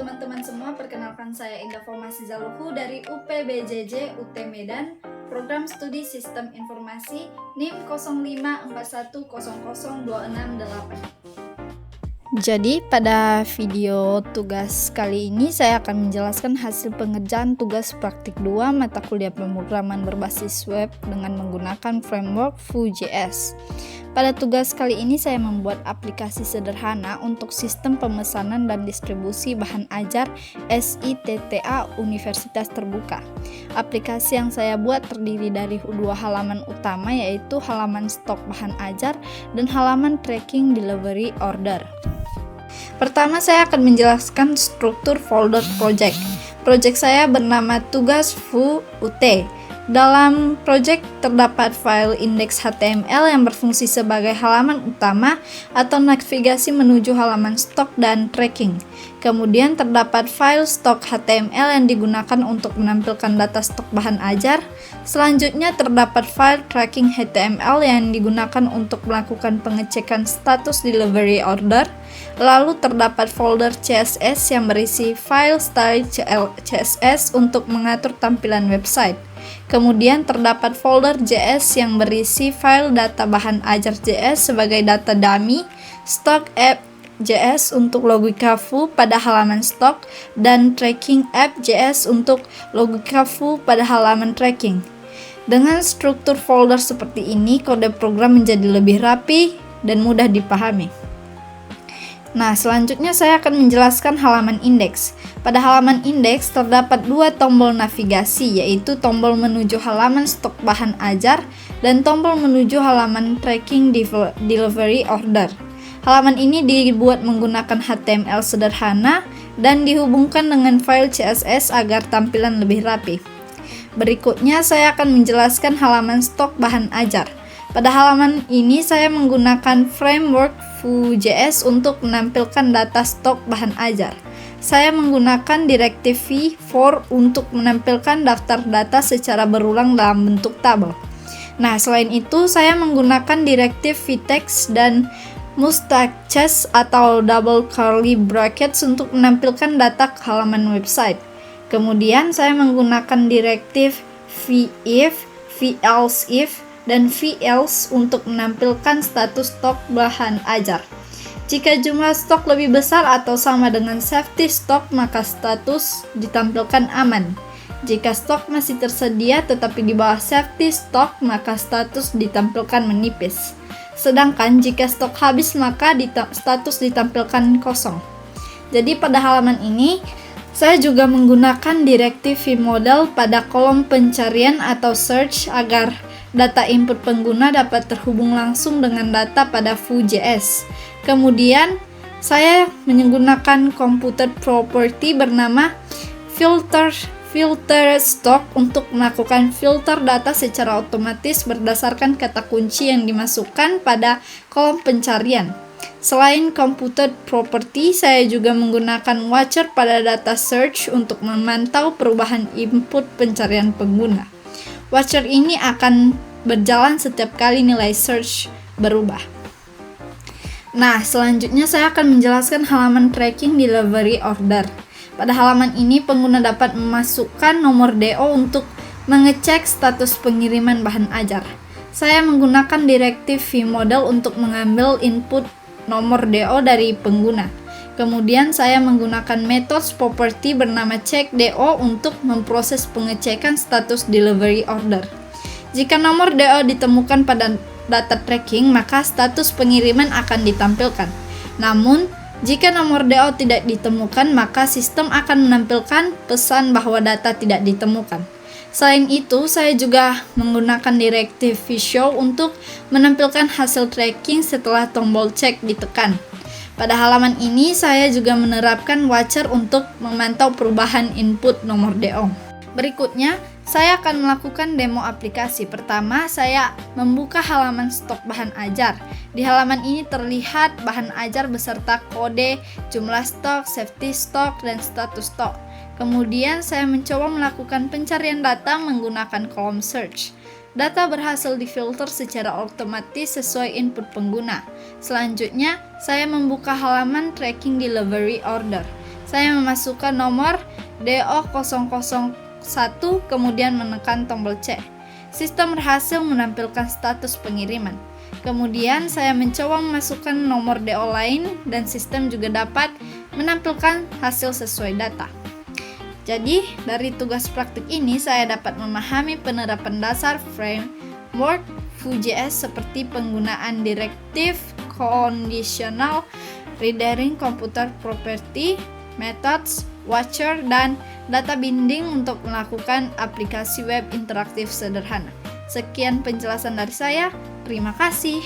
teman-teman semua, perkenalkan saya Indah Formasi Zaluhu dari UPBJJ UT Medan, Program Studi Sistem Informasi NIM 0541002668. Jadi pada video tugas kali ini saya akan menjelaskan hasil pengerjaan tugas praktik 2 mata kuliah pemrograman berbasis web dengan menggunakan framework Vue.js. Pada tugas kali ini saya membuat aplikasi sederhana untuk sistem pemesanan dan distribusi bahan ajar SITTA Universitas Terbuka. Aplikasi yang saya buat terdiri dari 2 halaman utama, yaitu halaman stok bahan ajar dan halaman tracking delivery order. Pertama, saya akan menjelaskan struktur folder project. Project saya bernama tugas Vue UT. Dalam project terdapat file index HTML yang berfungsi sebagai halaman utama atau navigasi menuju halaman stok dan tracking. Kemudian terdapat file stok HTML yang digunakan untuk menampilkan data stok bahan ajar. Selanjutnya terdapat file tracking HTML yang digunakan untuk melakukan pengecekan status delivery order. Lalu terdapat folder CSS yang berisi file style CSS untuk mengatur tampilan website. Kemudian terdapat folder JS yang berisi file data bahan ajar JS sebagai data dummy, stock app JS untuk logika Vue pada halaman stok, dan tracking app JS untuk logika Vue pada halaman tracking. Dengan struktur folder seperti ini, kode program menjadi lebih rapi dan mudah dipahami. Nah, selanjutnya saya akan menjelaskan halaman indeks. Pada halaman indeks terdapat 2 tombol navigasi, yaitu tombol menuju halaman stok bahan ajar dan tombol menuju halaman tracking delivery order. Halaman ini dibuat menggunakan HTML sederhana dan dihubungkan dengan file CSS agar tampilan lebih rapi. Berikutnya saya akan menjelaskan halaman stok bahan ajar. Pada halaman ini saya menggunakan framework Vue.js untuk menampilkan data stok bahan ajar. Saya menggunakan direktif v-for untuk menampilkan daftar data secara berulang dalam bentuk tabel. Nah, selain itu saya menggunakan direktif vtext dan mustaches atau double curly brackets untuk menampilkan data ke halaman website. Kemudian saya menggunakan direktif v-if, v-else-if, dan v-else untuk menampilkan status stok bahan ajar. Jika jumlah stok lebih besar atau sama dengan safety stock, maka status ditampilkan aman. Jika stok masih tersedia tetapi di bawah safety stock, maka status ditampilkan menipis. Sedangkan jika stok habis, maka status ditampilkan kosong. Jadi pada halaman ini, saya juga menggunakan direktif vmodel pada kolom pencarian atau search agar data input pengguna dapat terhubung langsung dengan data pada Vue.js. Kemudian, saya menggunakan computer property bernama filter stock untuk melakukan filter data secara otomatis berdasarkan kata kunci yang dimasukkan pada kolom pencarian. Selain computer property, saya juga menggunakan watcher pada data search untuk memantau perubahan input pencarian pengguna. Watcher ini akan berjalan setiap kali nilai search berubah. Nah, selanjutnya saya akan menjelaskan halaman tracking delivery order. Pada halaman ini, pengguna dapat memasukkan nomor DO untuk mengecek status pengiriman bahan ajar. Saya menggunakan direktif vmodel untuk mengambil input nomor DO dari pengguna. Kemudian saya menggunakan metode property bernama checkDO untuk memproses pengecekan status delivery order. Jika nomor DO ditemukan pada data tracking, maka status pengiriman akan ditampilkan. Namun, jika nomor DO tidak ditemukan, maka sistem akan menampilkan pesan bahwa data tidak ditemukan. Selain itu, saya juga menggunakan direktif vshow untuk menampilkan hasil tracking setelah tombol check ditekan. Pada halaman ini, saya juga menerapkan watcher untuk memantau perubahan input nomor DO. Berikutnya, saya akan melakukan demo aplikasi. Pertama, saya membuka halaman stok bahan ajar. Di halaman ini terlihat bahan ajar beserta kode, jumlah stok, safety stock, dan status stok. Kemudian, saya mencoba melakukan pencarian data menggunakan kolom search. Data berhasil difilter secara otomatis sesuai input pengguna. Selanjutnya, saya membuka halaman tracking delivery order. Saya memasukkan nomor DO001 kemudian menekan tombol C. Sistem berhasil menampilkan status pengiriman. Kemudian saya mencoba memasukkan nomor DO lain dan sistem juga dapat menampilkan hasil sesuai data. Jadi, dari tugas praktik ini saya dapat memahami penerapan dasar framework Vue.js seperti penggunaan direktif, conditional, rendering, computer property, methods, watcher, dan data binding untuk melakukan aplikasi web interaktif sederhana. Sekian penjelasan dari saya. Terima kasih.